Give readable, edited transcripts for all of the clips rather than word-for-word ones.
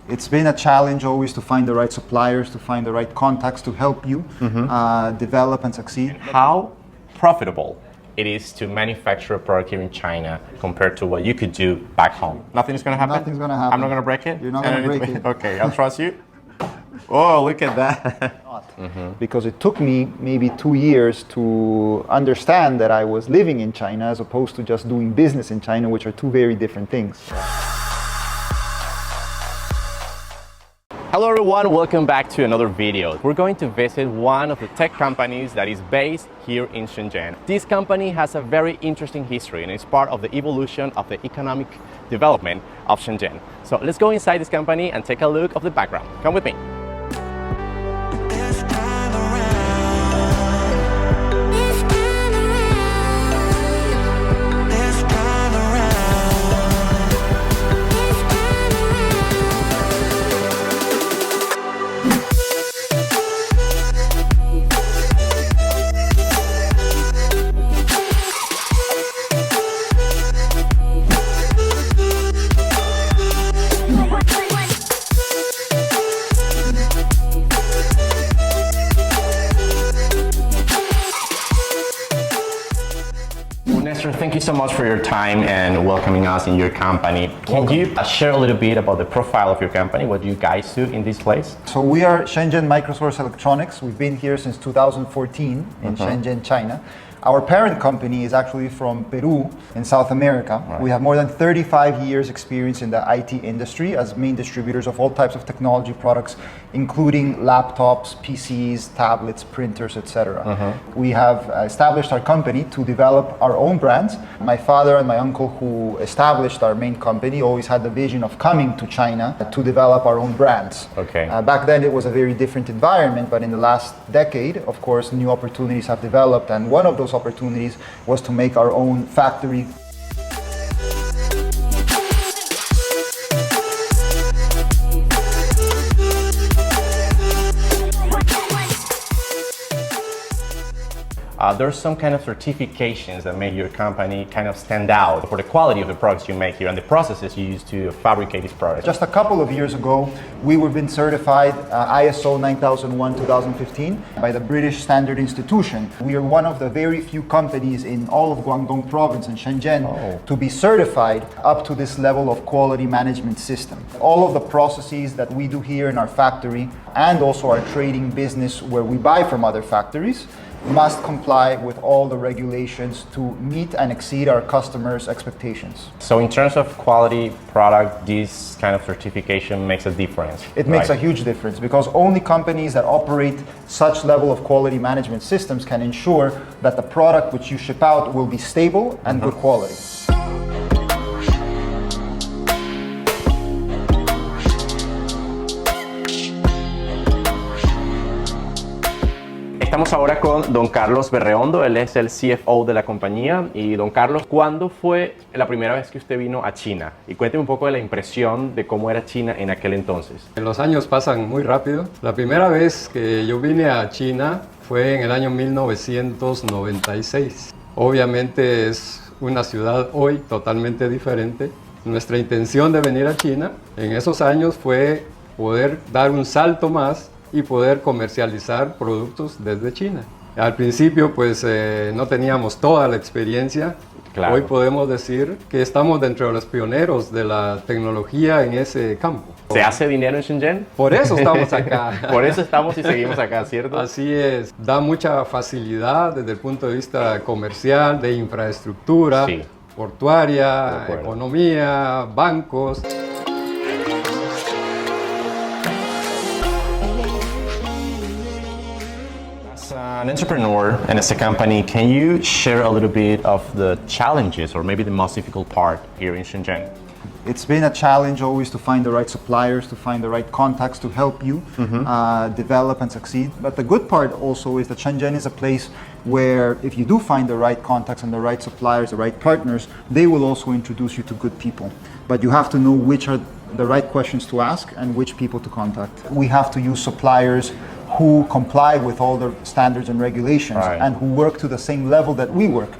It's been a challenge always to find the right suppliers, to find the right contacts to help you develop and succeed. How profitable it is to manufacture a product here in China compared to what you could do back home? Nothing's going to happen? Nothing's going to happen. I'm not going to break it? You're not going to break it. Okay, I'll trust you. Oh, look at that. Because it took me maybe 2 years to understand that I was living in China as opposed to just doing business in China, which are two very different things. Hello everyone, welcome back to another video. We're going to visit one of the tech companies that is based here in Shenzhen. This company has a very interesting history and it's part of the evolution of the economic development of Shenzhen. So let's go inside this company and take a look of the background. Come with me. Nestor, thank you so much for your time and welcoming us in your company. Can you share a little bit about the profile of your company? What do you guys do in this place? So we are Shenzhen MicroSource Electronics. We've been here since 2014 in Shenzhen, China. Our parent company is actually from Peru in South America. Right. We have more than 35 years experience in the IT industry as main distributors of all types of technology products, including laptops, PCs, tablets, printers, etc. We have established our company to develop our own brands. My father and my uncle, who established our main company, always had the vision of coming to China to develop our own brands. Okay. Back then it was a very different environment, but in the last decade, of course, new opportunities have developed, and one of those opportunities was to make our own factory. There's some kind of certifications that make your company kind of stand out for the quality of the products you make here and the processes you use to fabricate these products. Just a couple of years ago, we were been certified ISO 9001-2015 by the British Standard Institution. We are one of the very few companies in all of Guangdong province and Shenzhen to be certified up to this level of quality management system. All of the processes that we do here in our factory and also our trading business where we buy from other factories must comply with all the regulations to meet and exceed our customers' expectations. So in terms of quality product, this kind of certification makes a difference. It makes a huge difference because only companies that operate such level of quality management systems can ensure that the product which you ship out will be stable and good quality. Estamos ahora con don Carlos Berreondo, él es el CFO de la compañía. Y don Carlos, ¿cuándo fue la primera vez que usted vino a China? Y cuénteme un poco de la impresión de cómo era China en aquel entonces. Los años pasan muy rápido. La primera vez que yo vine a China fue en el año 1996. Obviamente es una ciudad hoy totalmente diferente. Nuestra intención de venir a China en esos años fue poder dar un salto más y poder comercializar productos desde China. Al principio pues no teníamos toda la experiencia. Claro. Hoy podemos decir que estamos dentro de los pioneros de la tecnología en ese campo. ¿Se hace dinero en Shenzhen? Por eso estamos acá. Por eso estamos y seguimos acá, ¿cierto? Así es. Da mucha facilidad desde el punto de vista comercial, de infraestructura, portuaria, economía, bancos. An entrepreneur and as a company, can you share a little bit of the challenges or maybe the most difficult part here in Shenzhen? It's been a challenge always to find the right suppliers, to find the right contacts to help you develop and succeed. But the good part also is that Shenzhen is a place where if you do find the right contacts and the right suppliers, the right partners, they will also introduce you to good people. But you have to know which are the right questions to ask and which people to contact. We have to use suppliers who comply with all the standards and regulations and who work to the same level that we work.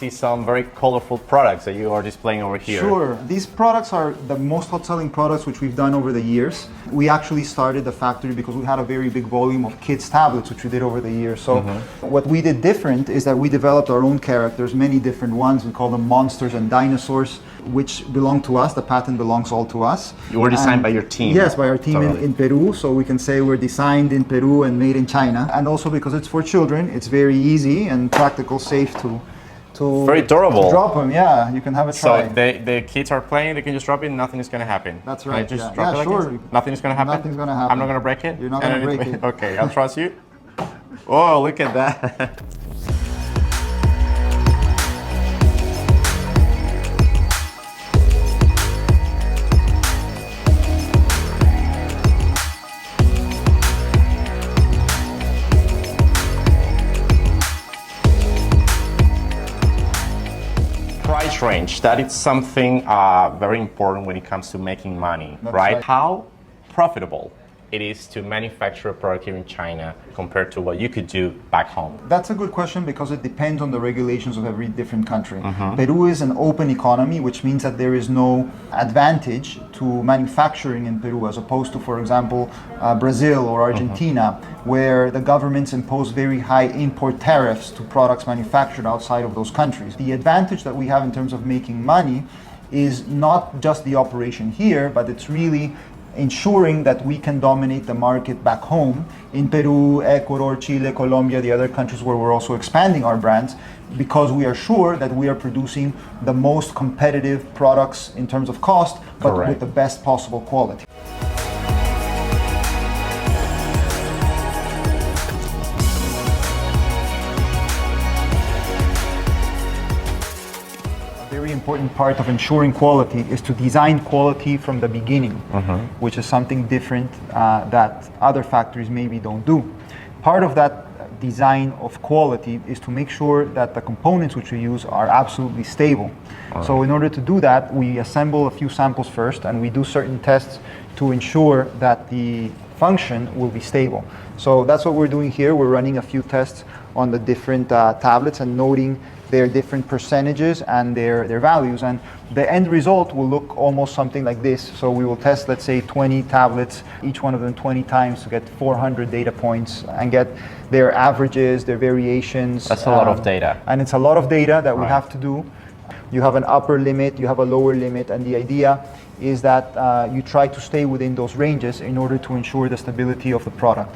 see some very colorful products that you are displaying over here. Sure. These products are the most hot-selling products which we've done over the years. We actually started the factory because we had a very big volume of kids' tablets, which we did over the years. So what we did different is that we developed our own characters, many different ones. We call them monsters and dinosaurs, which belong to us. The patent belongs all to us. You were designed by your team. Yes, by our team Totally. in Peru. So we can say we're designed in Peru and made in China. And also because it's for children, it's very easy and practical, safe to Very durable. to drop them. Yeah, you can have a try. So the kids are playing, they can just drop it, nothing is going to happen. That's right, Just yeah. drop Yeah, it like sure. this? Nothing is going to happen? Nothing's gonna happen. I'm not going to break it? You're not gonna break it. Okay, I'll trust you. Oh, look at that. Price range, that is something very important when it comes to making money, That's right? right. How profitable it is to manufacture a product here in China compared to what you could do back home? That's a good question because it depends on the regulations of every different country. Peru is an open economy, which means that there is no advantage to manufacturing in Peru as opposed to, for example, Brazil or Argentina, where the governments impose very high import tariffs to products manufactured outside of those countries. The advantage that we have in terms of making money is not just the operation here, but it's really ensuring that we can dominate the market back home in Peru, Ecuador, Chile, Colombia, the other countries where we're also expanding our brands, because we are sure that we are producing the most competitive products in terms of cost, but Correct. with the best possible quality. Very important part of ensuring quality is to design quality from the beginning, which is something different that other factories maybe don't do. Part of that design of quality is to make sure that the components which we use are absolutely stable. So in order to do that, we assemble a few samples first and we do certain tests to ensure that the function will be stable. So that's what we're doing here. We're running a few tests on the different tablets and noting their different percentages and their values, and the end result will look almost something like this. So we will test, let's say, 20 tablets, each one of them 20 times to get 400 data points and get their averages, their variations. That's a lot of data. And it's a lot of data that we Right. have to do. You have an upper limit, you have a lower limit, and the idea is that you try to stay within those ranges in order to ensure the stability of the product.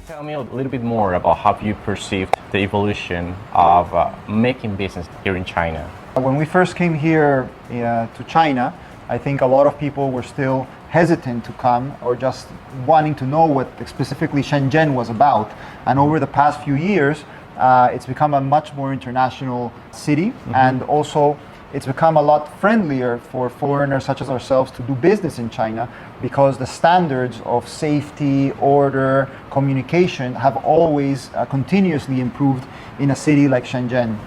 Tell me a little bit more about how you perceived the evolution of making business here in China. When we first came here to China, I think a lot of people were still hesitant to come or just wanting to know what specifically Shenzhen was about. And over the past few years, it's become a much more international city, and also it's become a lot friendlier for foreigners such as ourselves to do business in China, because the standards of safety, order, communication have always continuously improved in a city like Shenzhen.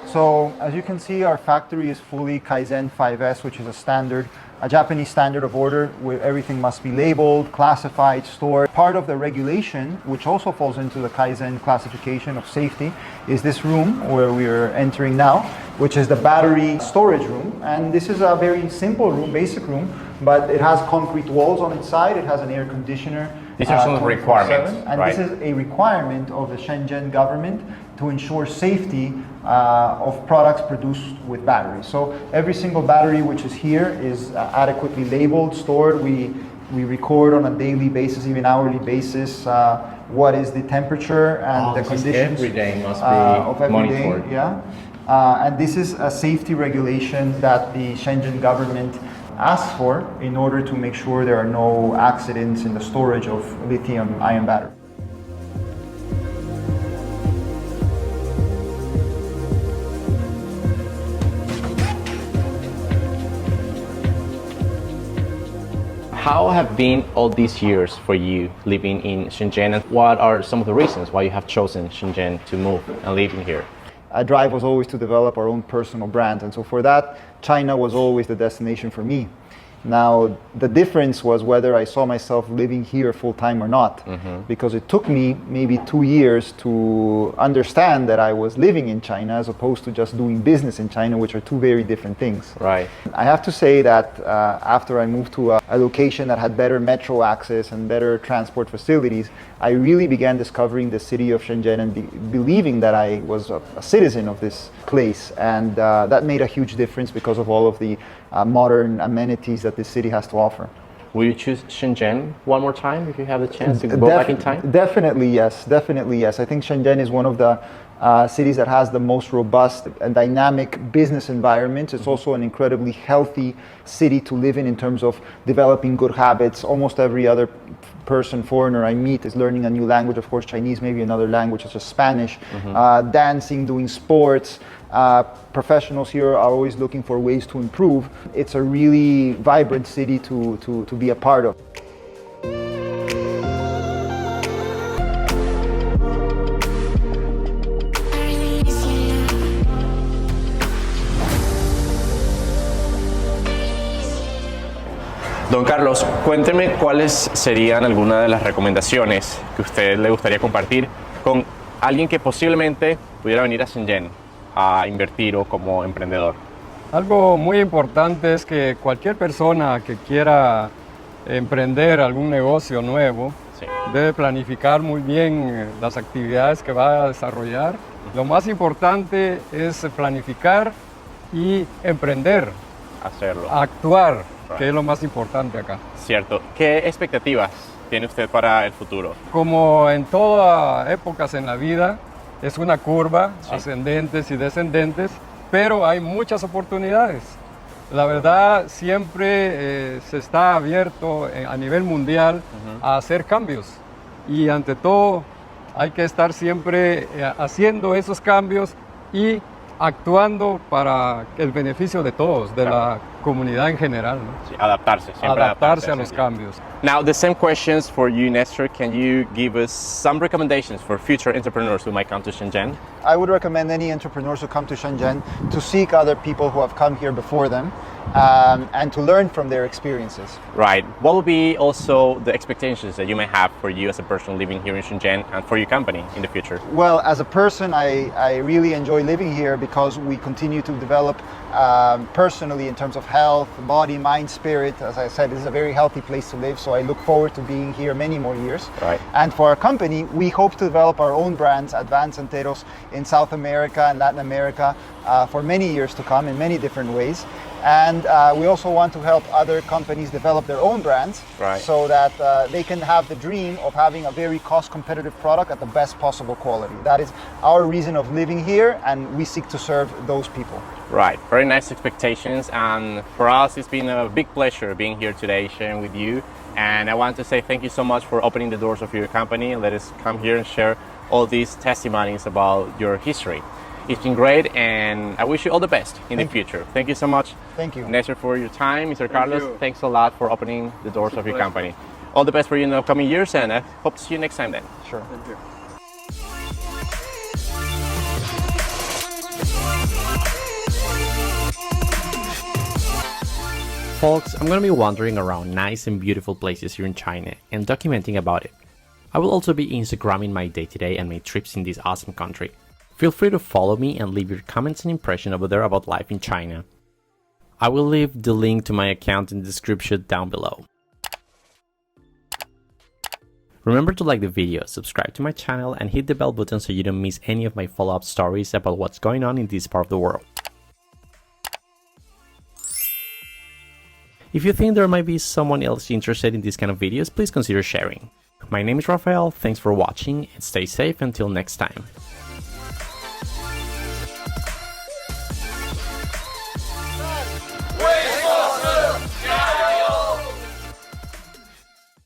So as you can see, our factory is fully Kaizen 5S, which is a standard, a Japanese standard of order where everything must be labeled, classified, stored. Part of the regulation, which also falls into the Kaizen classification of safety, is this room where we are entering now, which is the battery storage room. And this is a very simple room, basic room, but it has concrete walls on its side. It has an air conditioner. These are some 24/7, requirements, and right? this is a requirement of the Shenzhen government to ensure safety of products produced with batteries. So every single battery which is here is adequately labeled, stored. We record on a daily basis, even hourly basis, what is the temperature and the conditions every day must be of every monitored. day. Yeah. And this is a safety regulation that the Shenzhen government asks for in order to make sure there are no accidents in the storage of lithium-ion batteries. How have been all these years for you living in Shenzhen, and what are some of the reasons why you have chosen Shenzhen to move and live in here? Our drive was always to develop our own personal brand, and so for that, China was always the destination for me. Now, the difference was whether I saw myself living here full-time or not, because it took me maybe 2 years to understand that I was living in China as opposed to just doing business in China, which are two very different things. Right. I have to say that after I moved to a location that had better metro access and better transport facilities, I really began discovering the city of Shenzhen and believing that I was a citizen of this place. And that made a huge difference because of all of the modern amenities that this city has to offer. Will you choose Shenzhen one more time if you have the chance to go back in time? Definitely yes, definitely yes. I think Shenzhen is one of the cities that has the most robust and dynamic business environment. It's also an incredibly healthy city to live in terms of developing good habits. Almost every other person, foreigner I meet is learning a new language, of course Chinese, maybe another language such as Spanish, dancing, doing sports. Professionals here are always looking for ways to improve. It's a really vibrant city to be a part of. Don Carlos, cuénteme cuáles serían algunas de las recomendaciones que usted le gustaría compartir con alguien que posiblemente pudiera venir a Shenzhen a invertir o como emprendedor. Algo muy importante es que cualquier persona que quiera emprender algún negocio nuevo debe planificar muy bien las actividades que va a desarrollar. Lo más importante es planificar y emprender, hacerlo, actuar, que es lo más importante acá. Cierto. ¿Qué expectativas tiene usted para el futuro? Como en todas épocas en la vida, es una curva, ascendentes y descendentes, pero hay muchas oportunidades. La verdad, siempre se está abierto a nivel mundial a hacer cambios. Y ante todo, hay que estar siempre haciendo esos cambios y actuando para el beneficio de todos, de la comunidad en general, ¿no? Sí, adaptarse, siempre adaptarse a los cambios. Now, the same questions for you, Nestor. Can you give us some recommendations for future entrepreneurs who might come to Shenzhen? I would recommend any entrepreneurs who come to Shenzhen to seek other people who have come here before them and to learn from their experiences. Right. What would be also the expectations that you may have for you as a person living here in Shenzhen and for your company in the future? Well, as a person, I really enjoy living here because we continue to develop personally in terms of health, body, mind, spirit. As I said, this is a very healthy place to live, so I look forward to being here many more years. Right. And for our company, we hope to develop our own brands, Advanced Enteros, in South America and Latin America for many years to come in many different ways. And we also want to help other companies develop their own brands, so that they can have the dream of having a very cost-competitive product at the best possible quality. That is our reason of living here, and we seek to serve those people. Right, very nice expectations, and for us it's been a big pleasure being here today sharing with you. And I want to say thank you so much for opening the doors of your company and let us come here and share all these testimonies about your history. It's been great, and I wish you all the best in the future. Thank you so much. Thank you. Nestor, for your time. Mr. Carlos, thanks a lot for opening the doors of your company. All the best for you in the upcoming years, and I hope to see you next time then. Sure. Thank you. Folks, I'm going to be wandering around nice and beautiful places here in China and documenting about it. I will also be Instagramming my day-to-day and my trips in this awesome country. Feel free to follow me and leave your comments and impression over there about life in China. I will leave the link to my account in the description down below. Remember to like the video, subscribe to my channel, and hit the bell button so you don't miss any of my follow-up stories about what's going on in this part of the world. If you think there might be someone else interested in these kind of videos, please consider sharing. My name is Rafael, thanks for watching, and stay safe until next time.